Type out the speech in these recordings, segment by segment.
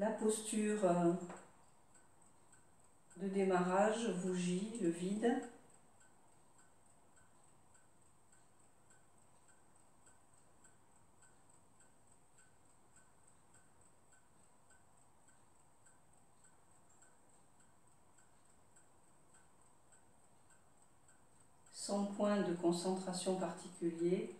la posture de démarrage vous gît, le vide. Sans point de concentration particulier.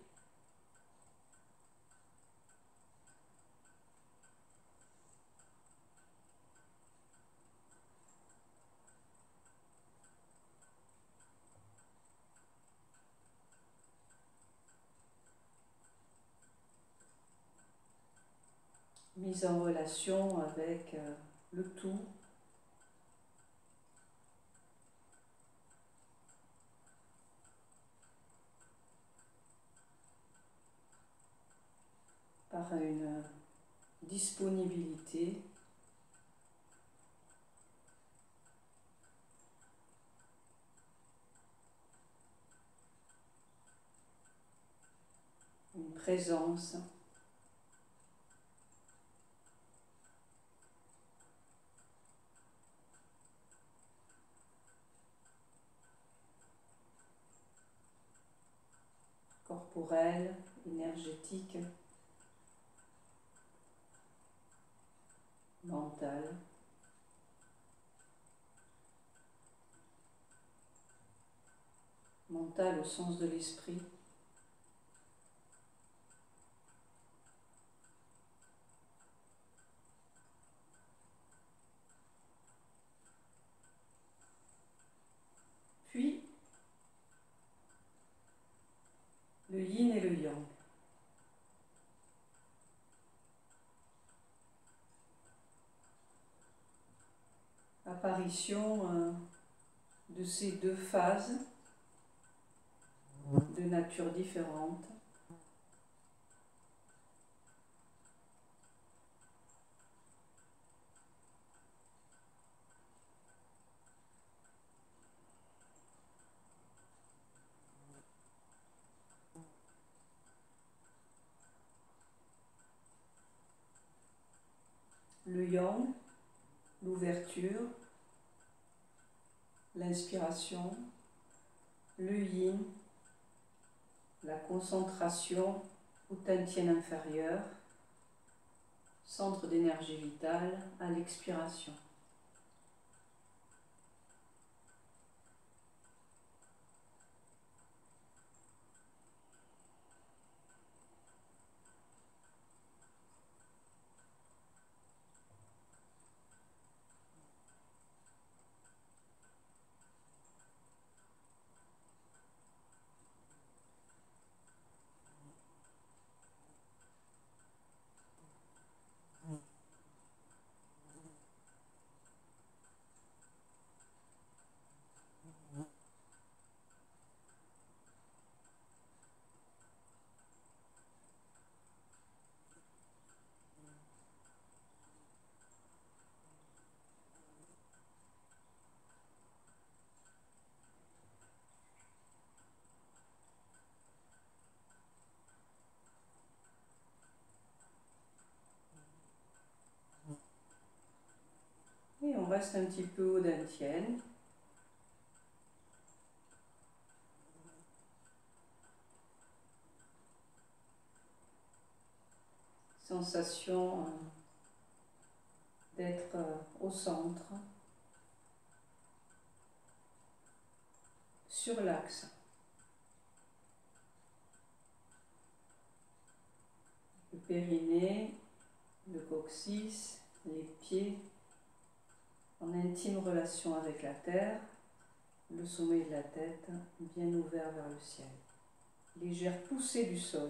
Mise en relation avec le tout. Par une disponibilité. Une présence. Corporelle, énergétique, mentale. Mentale au sens de l'esprit. Puis, le yin et le yang. Apparition de ces deux phases de nature différente. Le yang, l'ouverture, l'inspiration. Le yin, la concentration au tantien inférieur, centre d'énergie vitale à l'expiration. Et on reste un petit peu au dantian. Sensation d'être au centre, sur l'axe. Le périnée, le coccyx, les pieds, en intime relation avec la terre, le sommet de la tête bien ouvert vers le ciel. Légère poussée du sol.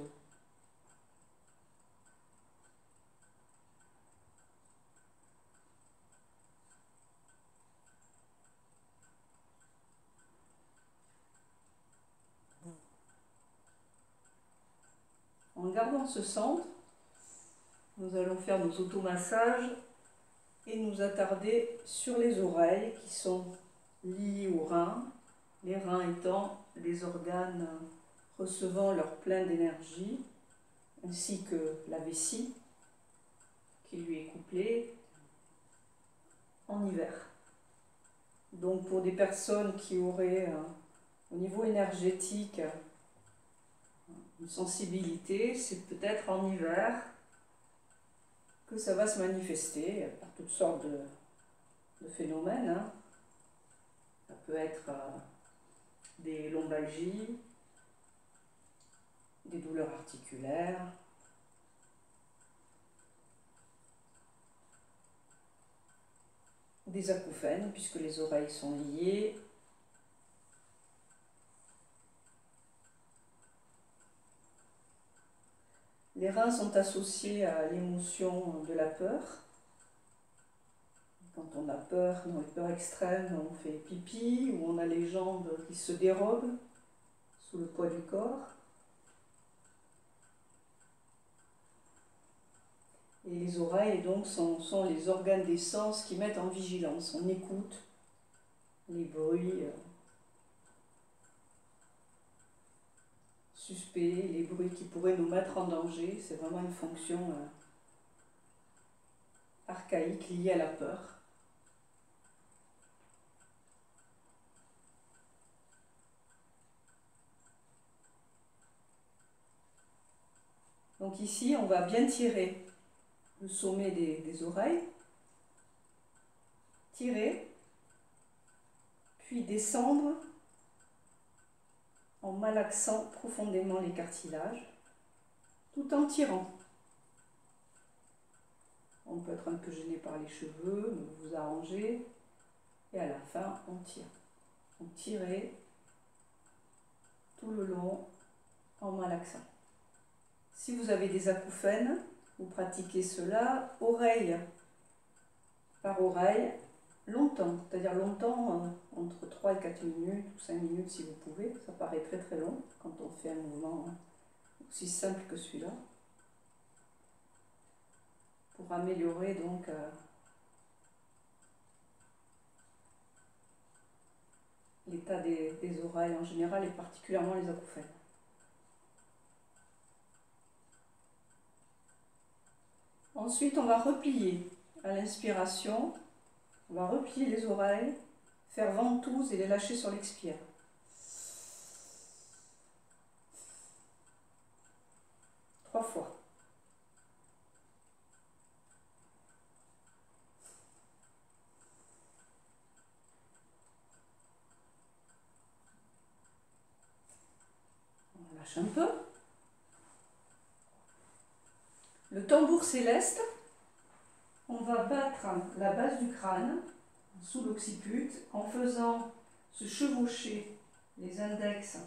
En gardant ce centre, nous allons faire nos automassages et nous attarder sur les oreilles qui sont liées aux reins, les reins étant les organes recevant leur plein d'énergie, ainsi que la vessie qui lui est couplée, en hiver. Donc pour des personnes qui auraient au niveau énergétique une sensibilité, c'est peut-être en hiver que ça va se manifester par toutes sortes de phénomènes. Hein. Ça peut être des lombalgies, des douleurs articulaires, des acouphènes, puisque les oreilles sont liées. Les reins sont associés à l'émotion de la peur. Quand on a peur, dans les peurs extrêmes, on fait pipi, ou on a les jambes qui se dérobent sous le poids du corps. Et les oreilles, donc, sont les organes des sens qui mettent en vigilance. On écoute les bruits suspects, les bruits qui pourraient nous mettre en danger. C'est vraiment une fonction archaïque liée à la peur. Donc ici, on va bien tirer le sommet des oreilles, tirer, puis descendre en malaxant profondément les cartilages, tout en tirant. On peut être un peu gêné par les cheveux, mais vous arrangez, et à la fin, on tire. Donc tirez tout le long en malaxant. Si vous avez des acouphènes, vous pratiquez cela oreille par oreille, longtemps, c'est-à-dire longtemps, entre 3 et 4 minutes, ou 5 minutes si vous pouvez. Ça paraît très très long quand on fait un mouvement aussi simple que celui-là. Pour améliorer donc l'état des oreilles en général et particulièrement les acouphènes. Ensuite, on va replier à l'inspiration, on va replier les oreilles, faire ventouse et les lâcher sur l'expire. Trois fois. On lâche un peu. Le tambour céleste, on va battre la base du crâne sous l'occiput en faisant se chevaucher les index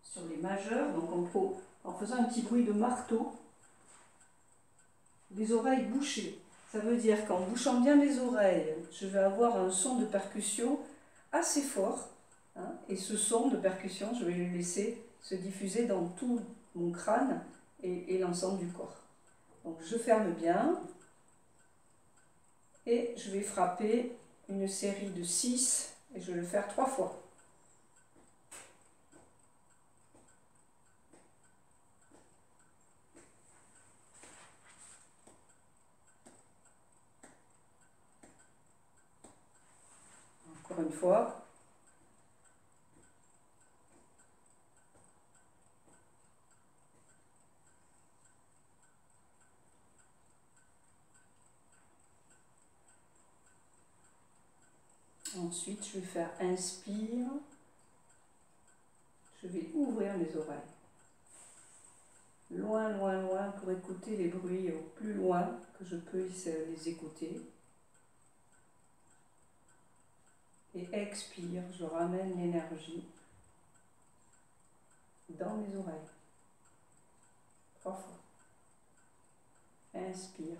sur les majeurs, donc en faisant un petit bruit de marteau, les oreilles bouchées. Ça veut dire qu'en bouchant bien les oreilles, je vais avoir un son de percussion assez fort, hein, et ce son de percussion, je vais le laisser se diffuser dans tout mon crâne et l'ensemble du corps. Donc je ferme bien et je vais frapper une série de 6 et je vais le faire 3 fois. Encore une fois. Ensuite, je vais faire inspire. Je vais ouvrir mes oreilles. Loin, loin, loin pour écouter les bruits au plus loin que je peux les écouter. Et expire, je ramène l'énergie dans mes oreilles. 3 fois. Inspire,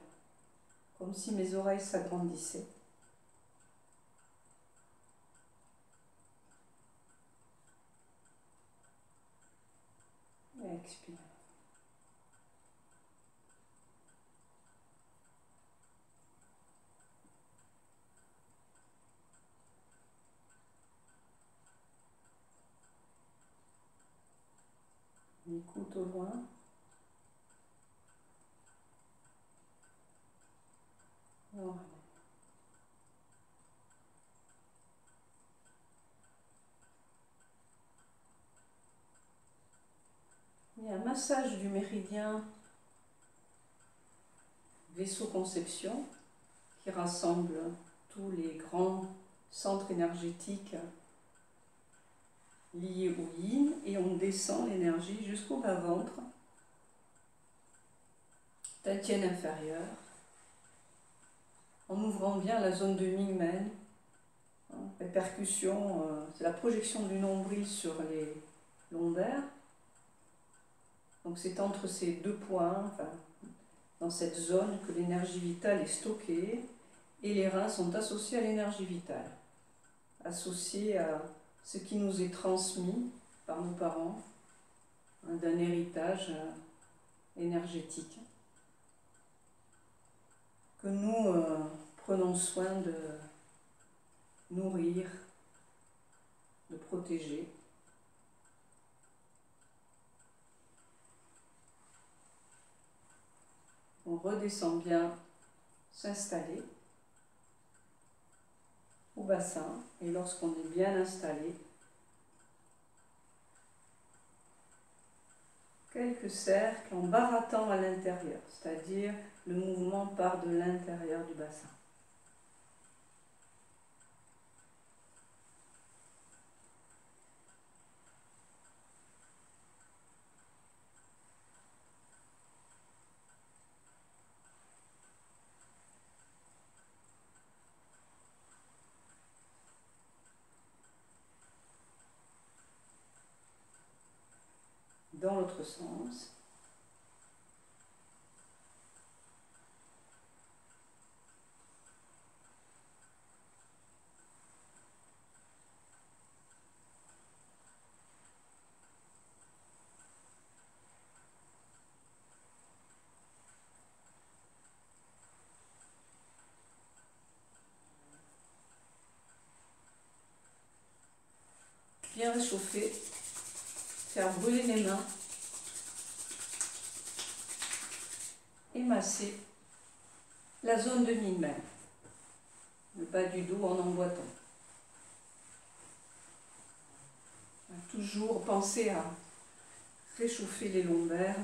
comme si mes oreilles s'agrandissaient. Expire. Écoute au loin. Voilà. massage du méridien vaisseau conception qui rassemble tous les grands centres énergétiques liés au yin, et on descend l'énergie jusqu'au bas-ventre, dantienne inférieure, en ouvrant bien la zone de Mingmen. Les percussions, c'est la projection du nombril sur les lombaires. Donc c'est entre ces deux points, enfin, dans cette zone, que l'énergie vitale est stockée, et les reins sont associés à l'énergie vitale, associés à ce qui nous est transmis par nos parents, d'un héritage énergétique, que nous prenons soin de nourrir, de protéger. On redescend bien, s'installer au bassin, et lorsqu'on est bien installé, quelques cercles en barattant à l'intérieur, c'est-à-dire le mouvement part de l'intérieur du bassin. Dans l'autre sens. Bien réchauffer, faire brûler les mains et masser la zone de Mingmen, le bas du dos en emboîtant. Toujours penser à réchauffer les lombaires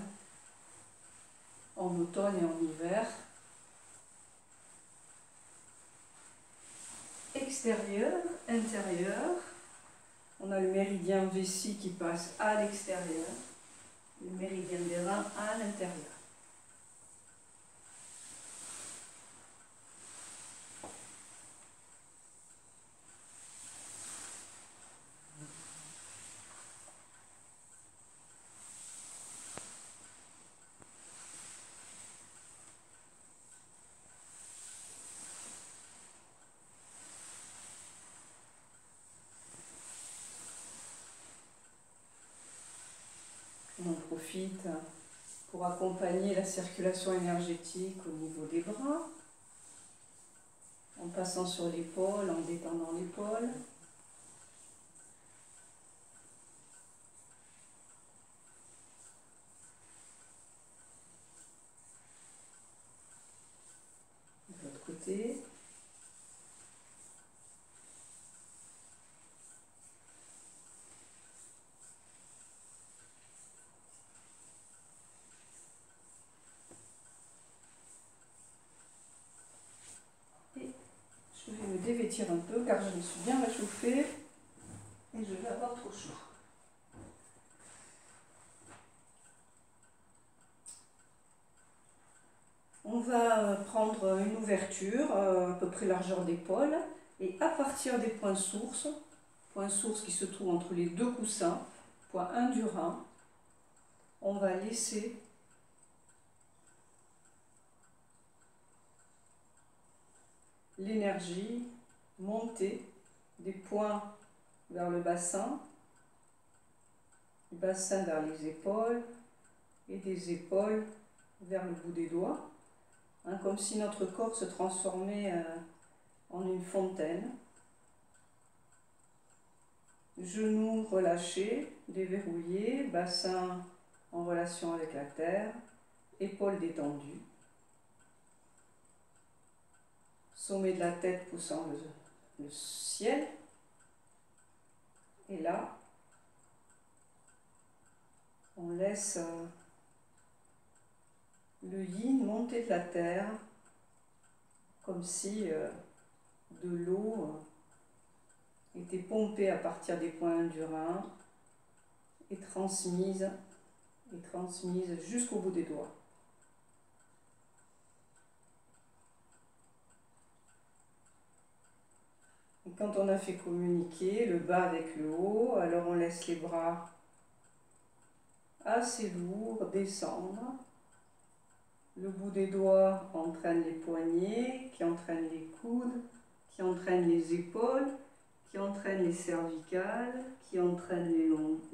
en automne et en hiver. Extérieur, intérieur. On a le méridien vessie qui passe à l'extérieur, le méridien des reins à l'intérieur. On en profite pour accompagner la circulation énergétique au niveau des bras, en passant sur l'épaule, en détendant l'épaule. De l'autre côté. Je vais me dévêtir un peu car je me suis bien réchauffée et je vais avoir trop chaud. On va prendre une ouverture à peu près largeur d'épaule, et à partir des points sources qui se trouvent entre les deux coussins, point 1 du rein, on va laisser l'énergie monter des points vers le bassin, du bassin vers les épaules et des épaules vers le bout des doigts, comme si notre corps se transformait en une fontaine. Genoux relâchés, déverrouillés, bassin en relation avec la terre, épaules détendues. Sommet de la tête poussant le ciel. Et là, on laisse le yin montait de la terre, comme si de l'eau était pompée à partir des points du rein et transmise jusqu'au bout des doigts. Et quand on a fait communiquer le bas avec le haut, alors on laisse les bras assez lourds descendre. Le bout des doigts entraîne les poignets, qui entraîne les coudes, qui entraîne les épaules, qui entraîne les cervicales, qui entraîne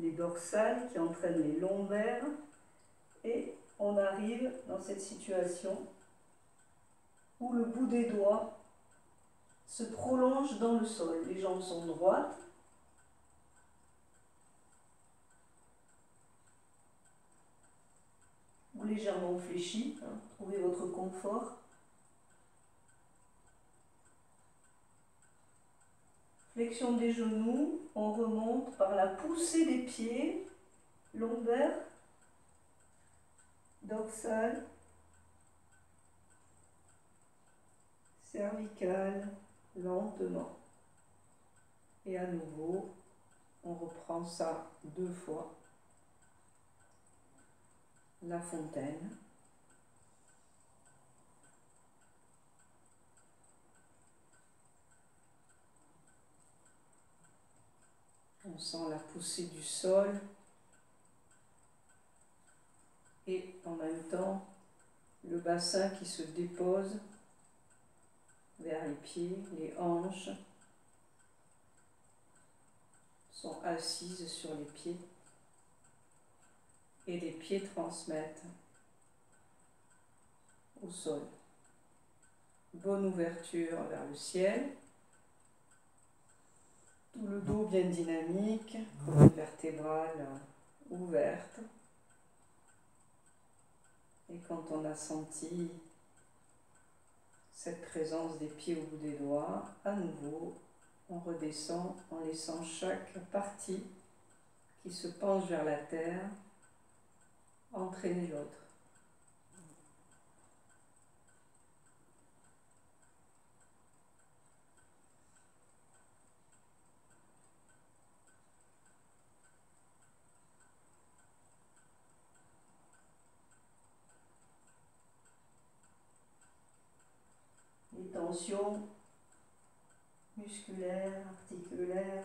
les dorsales, qui entraîne les lombaires. Et on arrive dans cette situation où le bout des doigts se prolonge dans le sol. Les jambes sont droites. Ou légèrement fléchies. Trouvez votre confort. Flexion des genoux, on remonte par la poussée des pieds, lombaire, dorsale, cervicale, lentement. Et à nouveau, on reprend ça 2 fois. La fontaine. On sent la poussée du sol. Et en même temps, le bassin qui se dépose vers les pieds, les hanches sont assises sur les pieds et les pieds transmettent au sol. Bonne ouverture vers le ciel, tout le dos bien dynamique, colonne vertébrale ouverte. Et quand on a senti cette présence des pieds au bout des doigts, à nouveau, on redescend en laissant chaque partie qui se penche vers la terre entraîner l'autre. Les tensions musculaires, articulaires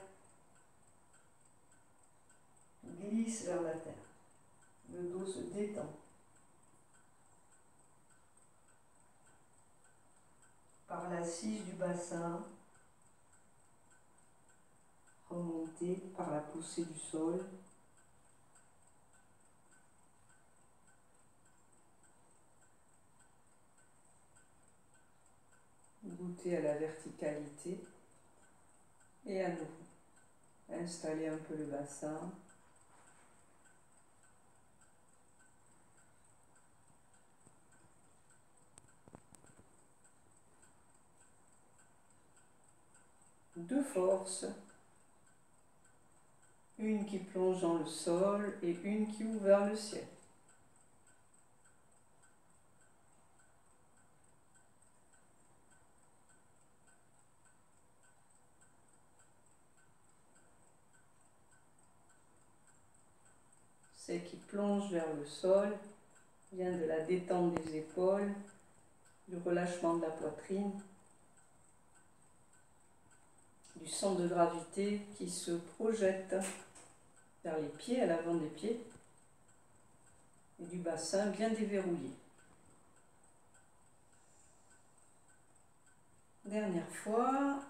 glissent vers la terre. Le dos se détend. Par l'assise du bassin, remontée par la poussée du sol. Goûter à la verticalité et à nouveau installer un peu le bassin. Deux forces, une qui plonge dans le sol et une qui ouvre vers le ciel. Celle qui plonge vers le sol vient de la détente des épaules, du relâchement de la poitrine, du centre de gravité qui se projette vers les pieds, à l'avant des pieds, et du bassin bien déverrouillé. Dernière fois.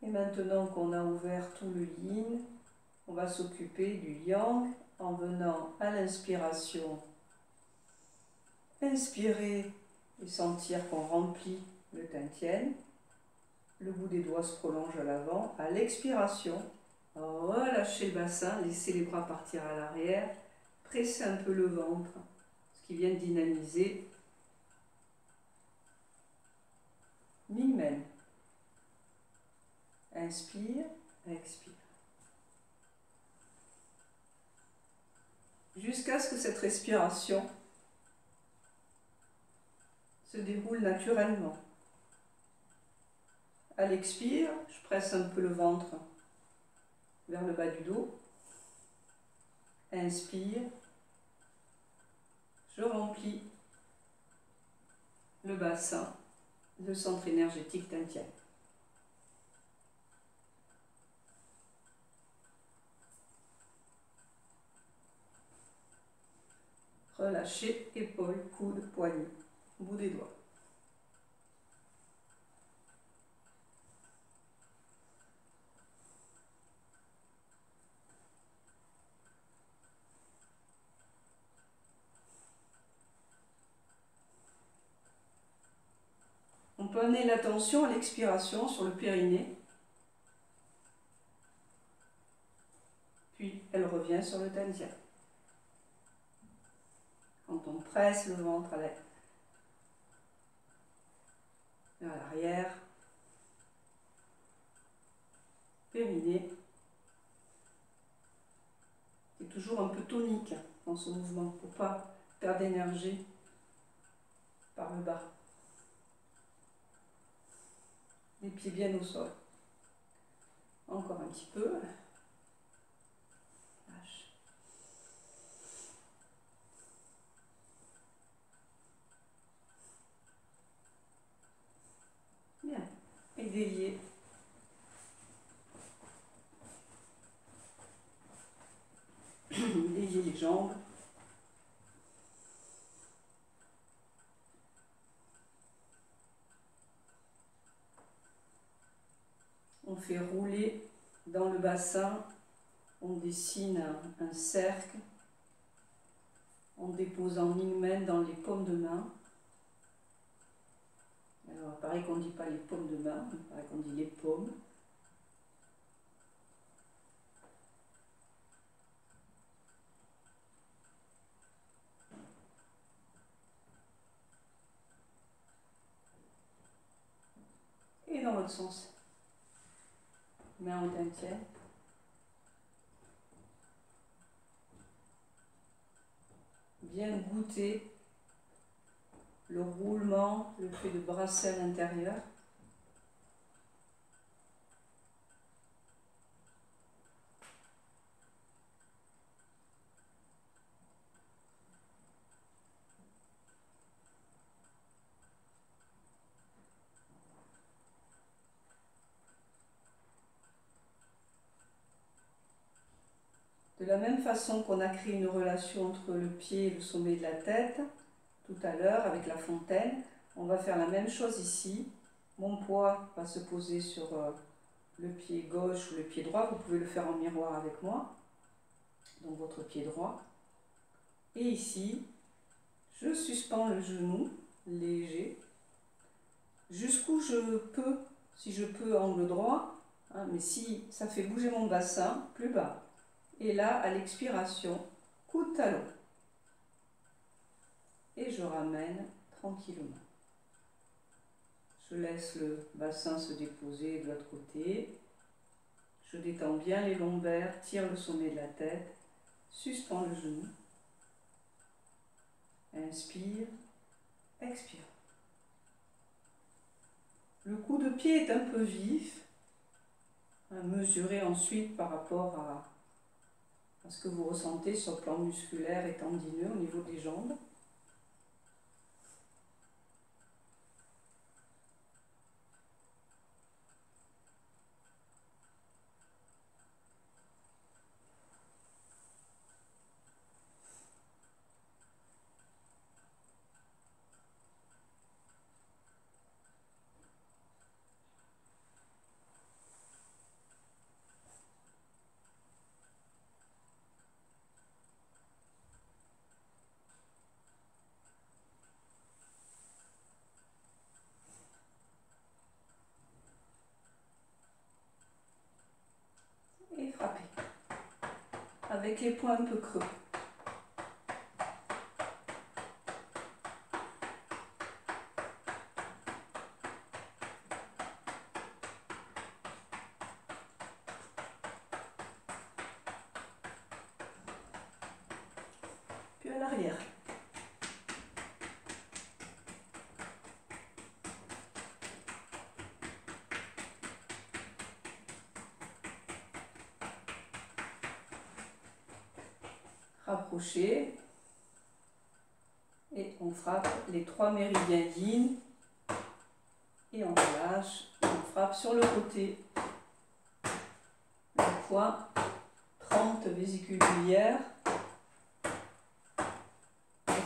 Et maintenant qu'on a ouvert tout le yin, on va s'occuper du yang en venant à l'inspiration, inspirer et sentir qu'on remplit le tintien. Le bout des doigts se prolonge à l'avant. À l'expiration, relâchez le bassin, laissez les bras partir à l'arrière, pressez un peu le ventre, ce qui vient de dynamiser. Mingmen. Inspire, expire. Jusqu'à ce que cette respiration se déroule naturellement. À l'expire, je presse un peu le ventre vers le bas du dos. Inspire, je remplis le bassin, le centre énergétique tintien. Relâchez épaules, coudes, poignets, bout des doigts. On peut amener l'attention à l'expiration sur le périnée, puis elle revient sur le tantien. Quand on presse le ventre vers l'arrière, périnée, c'est toujours un peu tonique dans ce mouvement pour ne pas perdre d'énergie par le bas. Les pieds bien au sol. Encore un petit peu. Lâche. Bien. Et délier. Délier les jambes. On fait rouler dans le bassin, on dessine un cercle en déposant Mingmen dans les paumes de main. Alors, pareil qu'on ne dit pas les paumes de main, pareil qu'on dit les paumes. Et dans l'autre sens. Main au tantien. Bien goûter le roulement, le fait de brasser à l'intérieur. De la même façon qu'on a créé une relation entre le pied et le sommet de la tête, tout à l'heure avec la fontaine, on va faire la même chose ici. Mon poids va se poser sur le pied gauche ou le pied droit. Vous pouvez le faire en miroir avec moi, donc votre pied droit. Et ici, je suspends le genou, léger, jusqu'où je peux, si je peux, angle droit, hein, mais si ça fait bouger mon bassin, plus bas. Et là, à l'expiration, coup de talon. Et je ramène tranquillement. Je laisse le bassin se déposer de l'autre côté. Je détends bien les lombaires, tire le sommet de la tête, suspends le genou. Inspire, expire. Le coup de pied est un peu vif. Mesurez ensuite par rapport à ce que vous ressentez sur le plan musculaire et tendineux au niveau des jambes. avec les points un peu creux. Puis à l'arrière. Rapprocher. Et on frappe les 3 méridiens yin. Et on relâche. Et on frappe sur le côté. Le point 30 vésicules biliaires.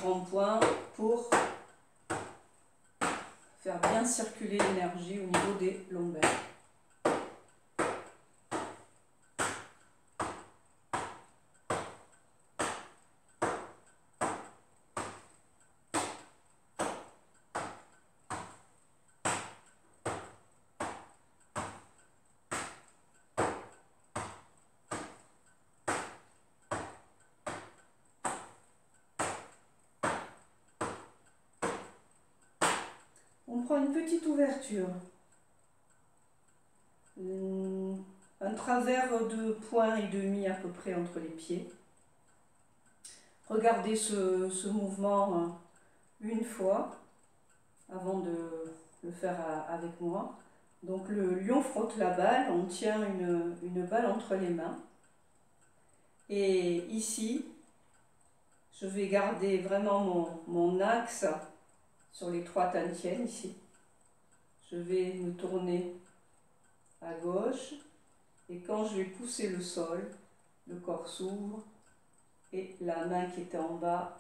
Rond-point pour faire bien circuler l'énergie au niveau des lombaires. On prend une petite ouverture, un travers de point et demi à peu près entre les pieds. Regardez ce mouvement une fois avant de le faire avec moi. Donc le lion frotte la balle, on tient une balle entre les mains. Et ici, je vais garder vraiment mon axe sur les 3 tantiènes ici. Je vais me tourner à gauche et quand je vais pousser le sol, le corps s'ouvre et la main qui était en bas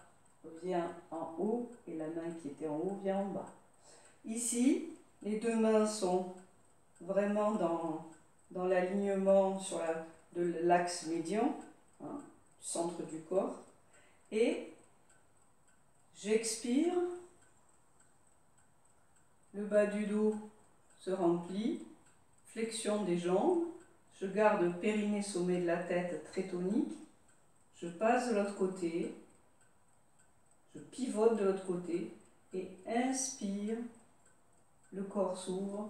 vient en haut et la main qui était en haut vient en bas. Ici, les 2 mains sont vraiment dans l'alignement de l'axe médian, hein, du centre du corps. Et j'expire, le bas du dos se remplit, flexion des jambes, je garde périnée, sommet de la tête très tonique, je passe de l'autre côté, je pivote de l'autre côté et inspire, le corps s'ouvre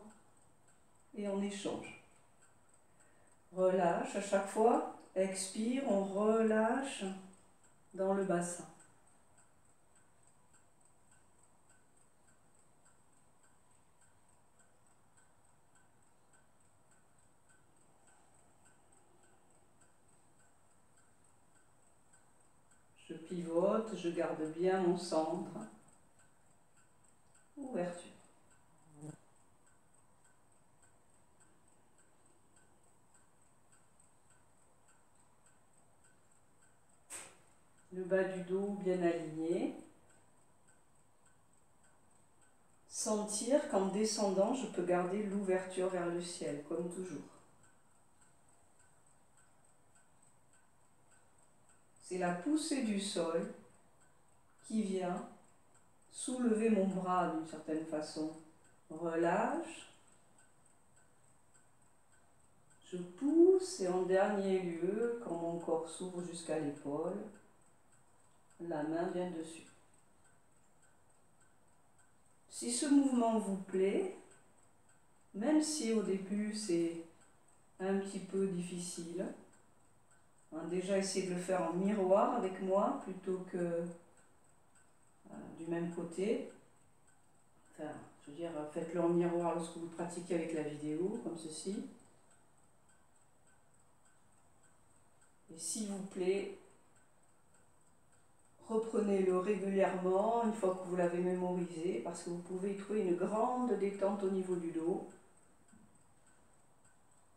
et on échange. Relâche à chaque fois, expire, on relâche dans le bassin. Je pivote, je garde bien mon centre. Ouverture. Le bas du dos bien aligné. Sentir qu'en descendant, je peux garder l'ouverture vers le ciel, comme toujours. C'est la poussée du sol qui vient soulever mon bras d'une certaine façon. Relâche. Je pousse et en dernier lieu, quand mon corps s'ouvre jusqu'à l'épaule, la main vient dessus. Si ce mouvement vous plaît, même si au début c'est un petit peu difficile, déjà essayez de le faire en miroir avec moi plutôt que du même côté. Enfin, je veux dire, faites-le en miroir lorsque vous pratiquez avec la vidéo, comme ceci. Et s'il vous plaît, reprenez-le régulièrement une fois que vous l'avez mémorisé, parce que vous pouvez y trouver une grande détente au niveau du dos.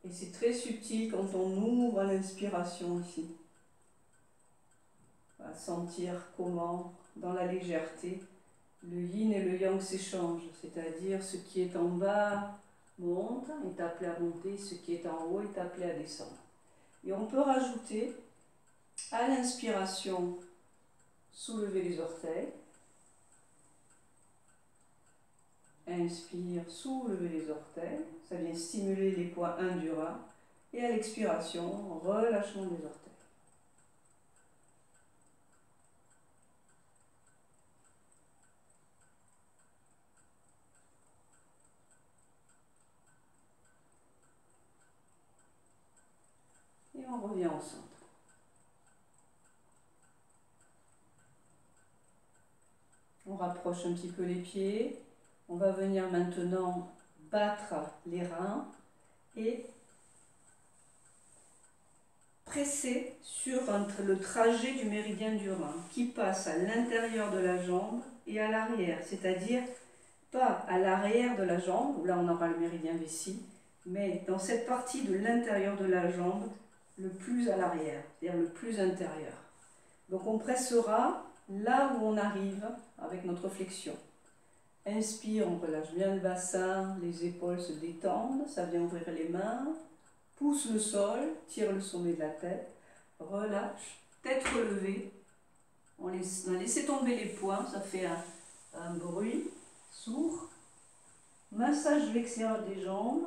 Et c'est très subtil quand on ouvre à l'inspiration ici. On va sentir comment, dans la légèreté, le yin et le yang s'échangent, c'est-à-dire ce qui est en bas monte, est appelé à monter, ce qui est en haut est appelé à descendre. Et on peut rajouter à l'inspiration, soulever les orteils. Inspire, soulevez les orteils, ça vient stimuler les points 1 du rein. Et à l'expiration, relâchement des orteils. on revient au centre. On rapproche un petit peu les pieds. On va venir maintenant battre les reins et presser sur le trajet du méridien du rein qui passe à l'intérieur de la jambe et à l'arrière, c'est-à-dire pas à l'arrière de la jambe, où là on aura le méridien vessie, mais dans cette partie de l'intérieur de la jambe, le plus à l'arrière, c'est-à-dire le plus intérieur. Donc on pressera là où on arrive avec notre flexion. Inspire, on relâche bien le bassin, les épaules se détendent, ça vient ouvrir les mains, pousse le sol, tire le sommet de la tête, relâche, tête relevée, on a laissé tomber les poings, ça fait un bruit sourd. Massage vexilleur des jambes,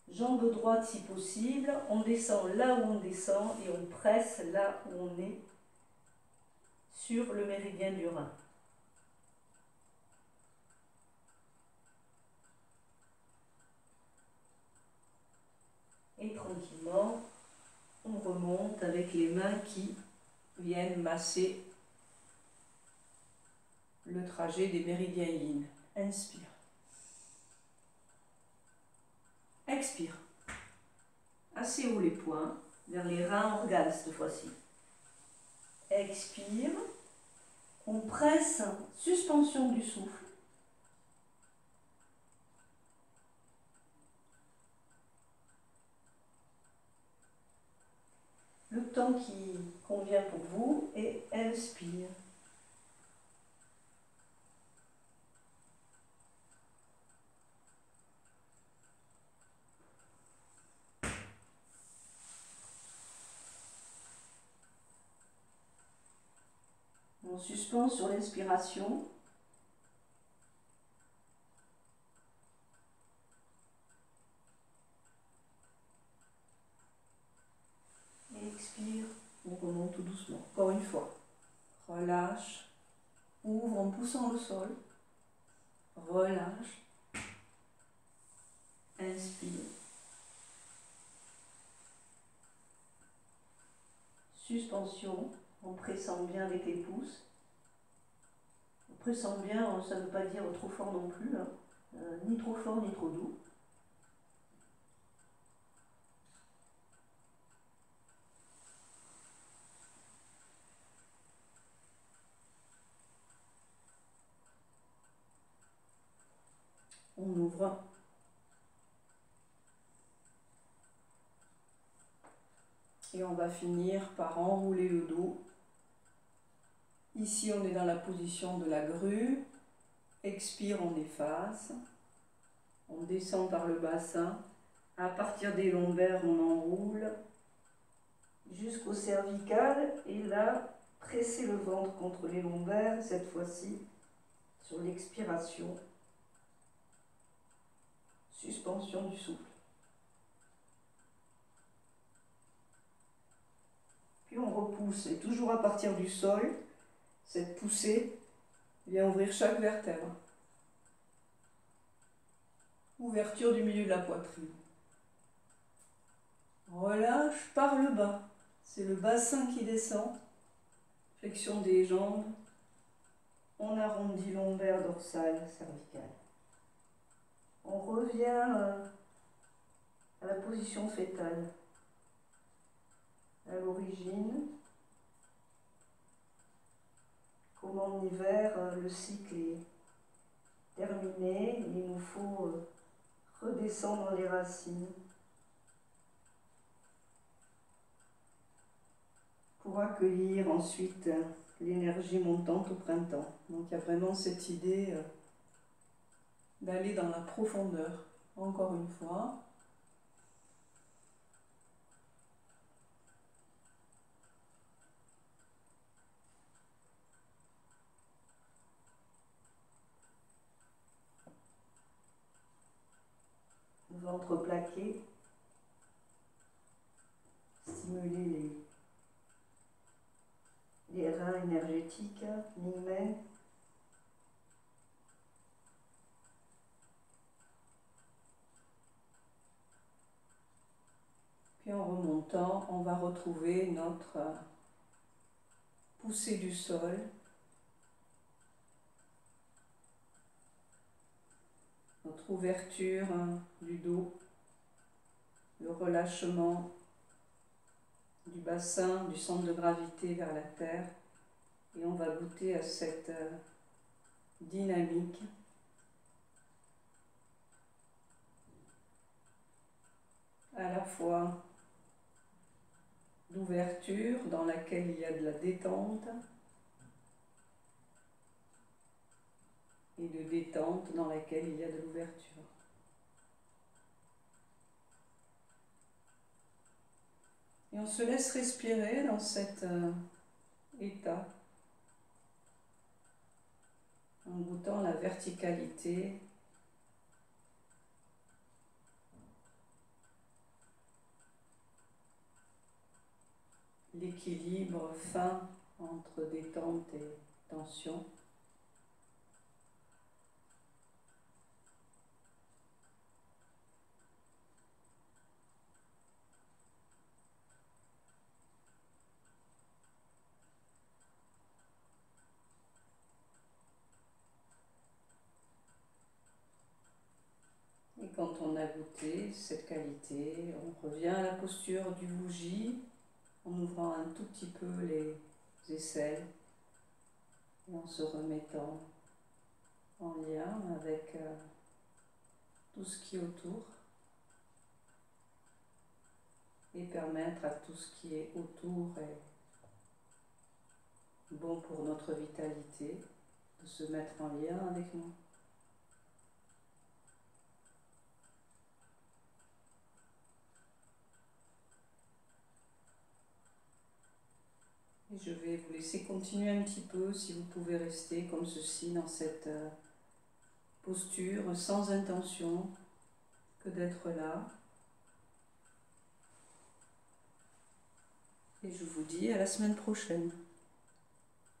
jambe droite si possible, on descend là où on descend et on presse là où on est sur le méridien du rein. Et tranquillement, on remonte avec les mains qui viennent masser le trajet des méridiens yin. Inspire. Expire. Assez haut les poings, vers les reins organes cette fois-ci. Expire. On presse, suspension du souffle. Le temps qui convient pour vous et inspire. On suspend sur l'inspiration. Et expire, on remonte tout doucement. Encore une fois. Relâche, ouvre en poussant le sol. Relâche. Inspire. Suspension, en pressant bien avec les pouces. En pressant bien, ça ne veut pas dire trop fort non plus, hein. Ni trop fort ni trop doux. On ouvre. Et on va finir par enrouler le dos. Ici, on est dans la position de la grue. Expire, on efface. On descend par le bassin. À partir des lombaires, on enroule jusqu'au cervical. Et là, presser le ventre contre les lombaires, cette fois-ci, sur l'expiration. Suspension du souffle. Puis on repousse, et toujours à partir du sol, cette poussée vient ouvrir chaque vertèbre. Ouverture du milieu de la poitrine. Relâche par le bas. C'est le bassin qui descend. Flexion des jambes. On arrondit lombaire, dorsale, cervicale. On revient à la position fétale. À l'origine, comme en hiver, le cycle est terminé. Il nous faut redescendre les racines pour accueillir ensuite l'énergie montante au printemps. Donc il y a vraiment cette idée d'aller dans la profondeur, encore une fois. Ventre plaqué, stimuler les reins énergétiques, l'hymen. Puis Et en remontant, on va retrouver notre poussée du sol, notre ouverture du dos, le relâchement du bassin, du centre de gravité vers la terre. Et on va goûter à cette dynamique à la fois d'ouverture dans laquelle il y a de la détente et de détente dans laquelle il y a de l'ouverture. Et on se laisse respirer dans cet état en goûtant la verticalité, l'équilibre fin entre détente et tension. Et quand on a goûté cette qualité, on revient à la posture du bougie en ouvrant un tout petit peu les aisselles et en se remettant en lien avec tout ce qui est autour et permettre à tout ce qui est autour et bon pour notre vitalité de se mettre en lien avec nous. Et je vais vous laisser continuer un petit peu, si vous pouvez rester comme ceci dans cette posture sans intention que d'être là. Et je vous dis à la semaine prochaine.